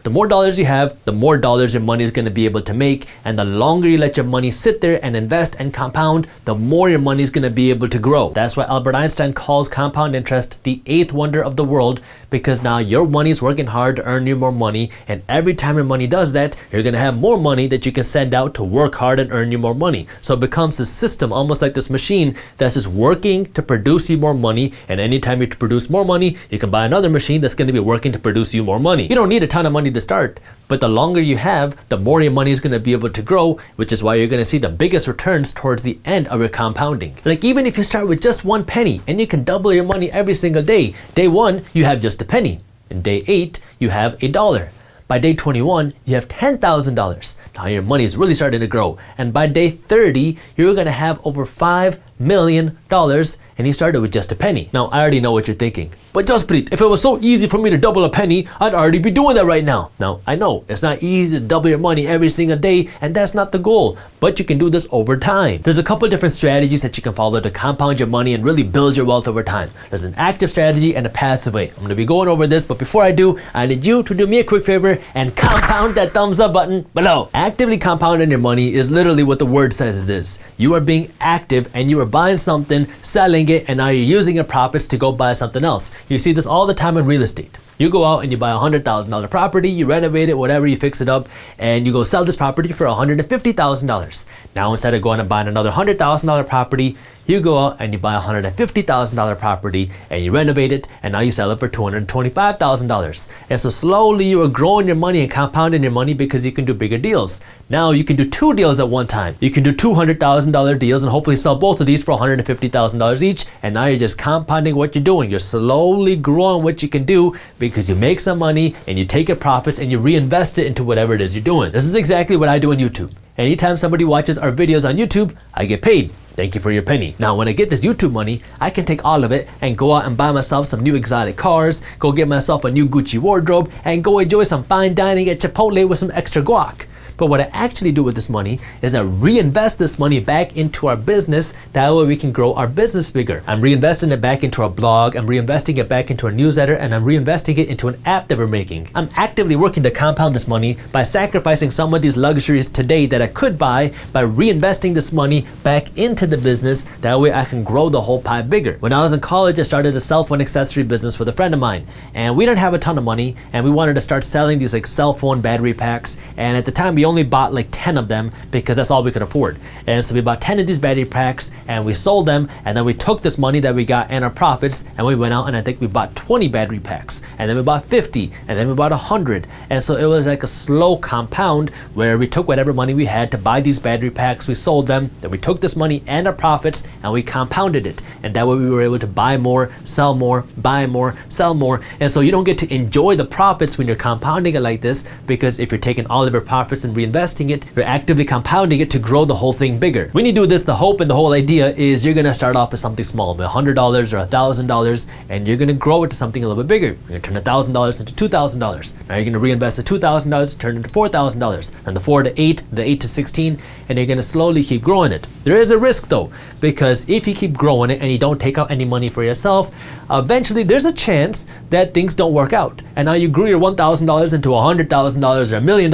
The more dollars you have, the more dollars your money is going to be able to make, and the longer you let your money sit there and invest and compound, the more your money is going to be able to grow. That's why Albert Einstein calls compound interest the eighth wonder of the world, because now your money is working hard to earn you more money, and every time your money does that, you're going to have more money that you can send out to work hard and earn you more money. So it becomes this system, almost like this machine that's just working to produce you more money, and anytime you produce more money, you can buy another machine that's going to be working to produce you more money. You don't need a ton of money to start, but the longer you have, the more your money is going to be able to grow, which is why you're going to see the biggest returns towards the end of your compounding. Like even if you start with just 1 penny and you can double your money every single day, day 1, you have just a penny. In day 8, you have $1. By day 21, you have $10,000. Now your money is really starting to grow. And by day 30, you're going to have over $5 million, and you started with just a penny. Now, I already know what you're thinking. But Jaspreet, if it was so easy for me to double a penny, I'd already be doing that right now. Now, I know it's not easy to double your money every single day, and that's not the goal, but you can do this over time. There's a couple different strategies that you can follow to compound your money and really build your wealth over time. There's an active strategy and a passive way. I'm going to be going over this, but before I do, I need you to do me a quick favor and compound that thumbs up button below. Actively compounding your money is literally what the word says it is. You are being active and you are buying something, selling it, and now you're using your profits to go buy something else. You see this all the time in real estate. You go out and you buy a $100,000 property, you renovate it, whatever, you fix it up, and you go sell this property for $150,000. Now instead of going and buying another $100,000 property, you go out and you buy a $150,000 property and you renovate it, and now you sell it for $225,000. And so slowly you are growing your money and compounding your money because you can do bigger deals. Now you can do 2 deals at one time. You can do $200,000 deals and hopefully sell both of these for $150,000 each, and now you're just compounding what you're doing. You're slowly growing what you can do because you make some money and you take your profits and you reinvest it into whatever it is you're doing. This is exactly what I do on YouTube. Anytime somebody watches our videos on YouTube, I get paid. Thank you for your penny. Now, when I get this YouTube money, I can take all of it and go out and buy myself some new exotic cars, go get myself a new Gucci wardrobe, and go enjoy some fine dining at Chipotle with some extra guac. But what I actually do with this money is I reinvest this money back into our business. That way we can grow our business bigger. I'm reinvesting it back into our blog, I'm reinvesting it back into our newsletter, and I'm reinvesting it into an app that we're making. I'm actively working to compound this money by sacrificing some of these luxuries today that I could buy by reinvesting this money back into the business. That way I can grow the whole pie bigger. When I was in college, I started a cell phone accessory business with a friend of mine, and we didn't have a ton of money, and we wanted to start selling these like cell phone battery packs, and at the time we only bought like 10 of them because that's all we could afford. And so we bought 10 of these battery packs and we sold them, and then we took this money that we got and our profits and we went out and I think we bought 20 battery packs, and then we bought 50, and then we bought 100. And so it was like a slow compound where we took whatever money we had to buy these battery packs, we sold them, then we took this money and our profits and we compounded it, and that way we were able to buy more, sell more, buy more, sell more. And so you don't get to enjoy the profits when you're compounding it like this, because if you're taking all of your profits and reinvesting it, you're actively compounding it to grow the whole thing bigger. When you do this, the hope and the whole idea is you're gonna start off with something small, $100 or $1,000, and you're gonna grow it to something a little bit bigger. You're gonna turn $1,000 into $2,000. Now you're gonna reinvest the $2,000, turn it into $4,000, then the 4 to 8, the 8 to 16, and you're gonna slowly keep growing it. There is a risk though, because if you keep growing it and you don't take out any money for yourself, eventually there's a chance that things don't work out. And now you grew your $1,000 into $100,000 or $1 million,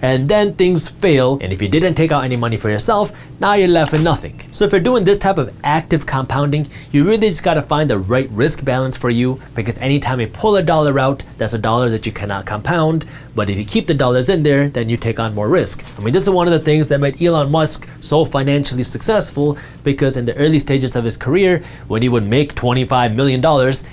and then things fail, and if you didn't take out any money for yourself, now you're left with nothing. So if you're doing this type of active compounding, you really just got to find the right risk balance for you, because anytime you pull a dollar out, that's a dollar that you cannot compound. But if you keep the dollars in there, then you take on more risk. I mean, this is one of the things that made Elon Musk so financially successful, because in the early stages of his career, when he would make $25 million,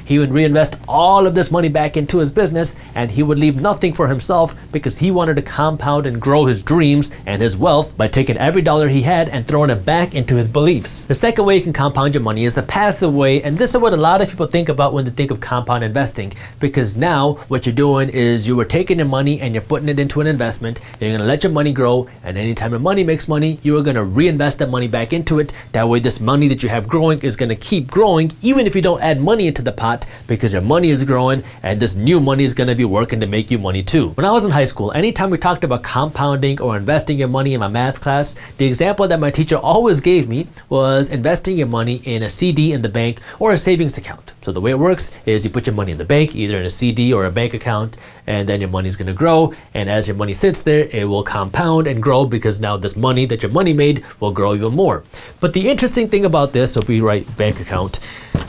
he would reinvest all of this money back into his business, and he would leave nothing for himself because he wanted to compound and grow his dreams and his wealth by taking every dollar he had and throwing it back into his beliefs. The second way you can compound your money is the passive way, and this is what a lot of people think about when they think of compound investing, because now what you're doing is you are taking your money and you're putting it into an investment. You're going to let your money grow, and anytime your money makes money, you are going to reinvest that money back into it. That way this money that you have growing is going to keep growing even if you don't add money into the pot, because your money is growing and this new money is going to be working to make you money too. When I was in high school, anytime we talked about compound compounding or investing your money in my math class, the example that my teacher always gave me was investing your money in a CD in the bank or a savings account. So the way it works is you put your money in the bank, either in a CD or a bank account, and then your money is going to grow. And as your money sits there, it will compound and grow because now this money that your money made will grow even more. But the interesting thing about this, so if we write bank account,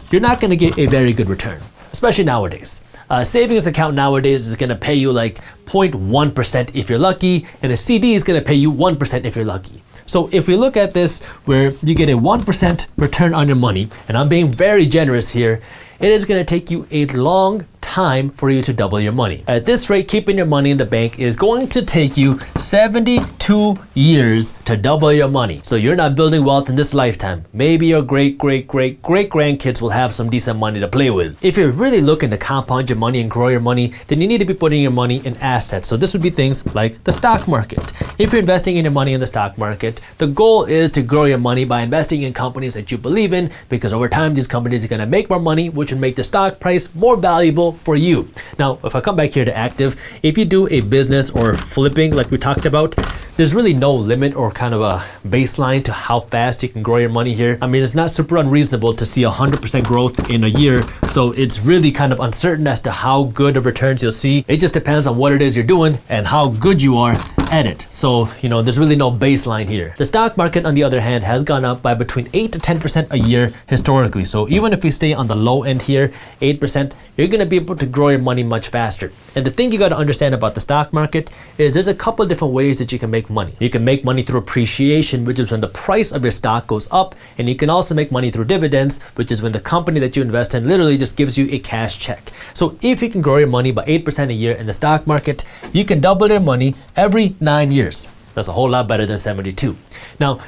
you're not going to get a very good return, especially nowadays. A savings account nowadays is going to pay you like 0.1% if you're lucky, and a CD is going to pay you 1% if you're lucky. So if we look at this where you get a 1% return on your money, and I'm being very generous here, it is going to take you a long time for you to double your money. At this rate, keeping your money in the bank is going to take you 72 years to double your money. So you're not building wealth in this lifetime. Maybe your great grandkids will have some decent money to play with. If you're really looking to compound your money and grow your money, then you need to be putting your money in assets. So this would be things like the stock market. If you're investing in your money in the stock market, the goal is to grow your money by investing in companies that you believe in, because over time these companies are going to make more money, which will make the stock price more valuable for you. Now, if I come back here to active, if you do a business or flipping like we talked about, there's really no limit or kind of a baseline to how fast you can grow your money here. I mean, it's not super unreasonable to see 100% growth in a year. So it's really kind of uncertain as to how good of returns you'll see. It just depends on what it is you're doing and how good you are at it. So, there's really no baseline here. The stock market, on the other hand, has gone up by between 8 to 10% a year historically. So even if we stay on the low end here, 8%, you're going to be able to grow your money much faster. And the thing you got to understand about the stock market is there's a couple of different ways that you can make money. You can make money through appreciation, which is when the price of your stock goes up, and you can also make money through dividends, which is when the company that you invest in literally just gives you a cash check. So if you can grow your money by 8% a year in the stock market, you can double your money every 9 years. That's a whole lot better than 72. Now,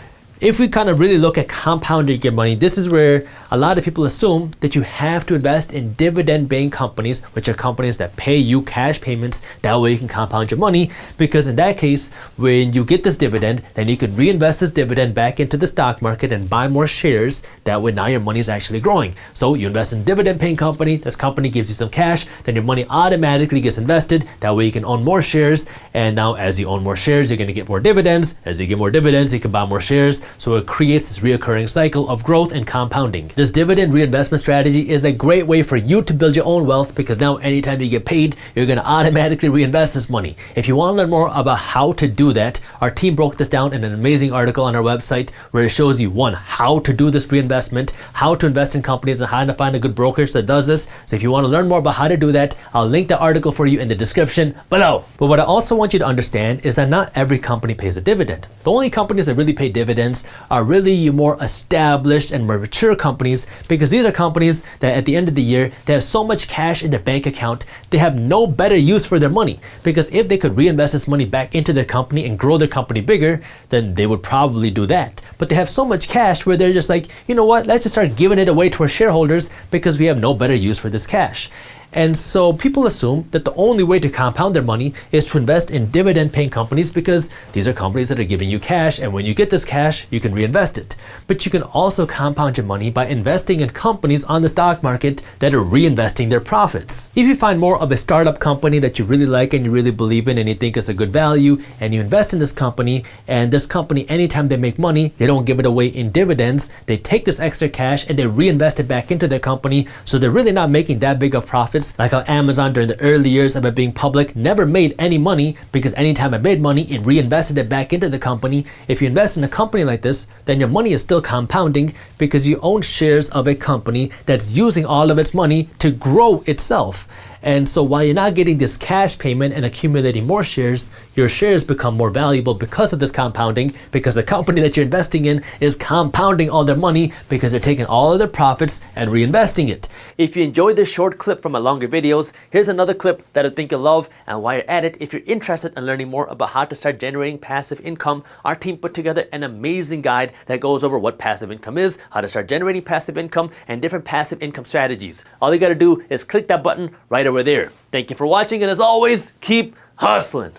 if we kind of really look at compounding your money, this is where a lot of people assume that you have to invest in dividend-paying companies, which are companies that pay you cash payments. That way you can compound your money, because in that case, when you get this dividend, then you can reinvest this dividend back into the stock market and buy more shares. That way now your money is actually growing. So you invest in a dividend-paying company, this company gives you some cash, then your money automatically gets invested. That way you can own more shares, and now as you own more shares, you're going to get more dividends. As you get more dividends, you can buy more shares. So it creates this reoccurring cycle of growth and compounding. This dividend reinvestment strategy is a great way for you to build your own wealth, because now anytime you get paid, you're going to automatically reinvest this money. If you want to learn more about how to do that, our team broke this down in an amazing article on our website where it shows you, one, how to do this reinvestment, how to invest in companies, and how to find a good brokerage that does this. So if you want to learn more about how to do that, I'll link the article for you in the description below. But what I also want you to understand is that not every company pays a dividend. The only companies that really pay dividends are really your more established and more mature companies, because these are companies that at the end of the year, they have so much cash in their bank account, they have no better use for their money. Because if they could reinvest this money back into their company and grow their company bigger, then they would probably do that. But they have so much cash where they're just like, you know what, let's just start giving it away to our shareholders because we have no better use for this cash. And so people assume that the only way to compound their money is to invest in dividend-paying companies, because these are companies that are giving you cash, and when you get this cash, you can reinvest it. But you can also compound your money by investing in companies on the stock market that are reinvesting their profits. If you find more of a startup company that you really like and you really believe in and you think it's a good value, and you invest in this company, and this company, anytime they make money, they don't give it away in dividends. They take this extra cash and they reinvest it back into their company, so they're really not making that big of profits. Like how Amazon during the early years of it being public never made any money, because anytime it made money, it reinvested it back into the company. If you invest in a company like this, then your money is still compounding, because you own shares of a company that's using all of its money to grow itself. And so while you're not getting this cash payment and accumulating more shares, your shares become more valuable because of this compounding, because the company that you're investing in is compounding all their money because they're taking all of their profits and reinvesting it. If you enjoyed this short clip from my longer videos, here's another clip that I think you'll love. And while you're at it, if you're interested in learning more about how to start generating passive income, our team put together an amazing guide that goes over what passive income is, how to start generating passive income, and different passive income strategies. All you gotta do is click that button right over there. Thank you for watching, and as always, keep hustling.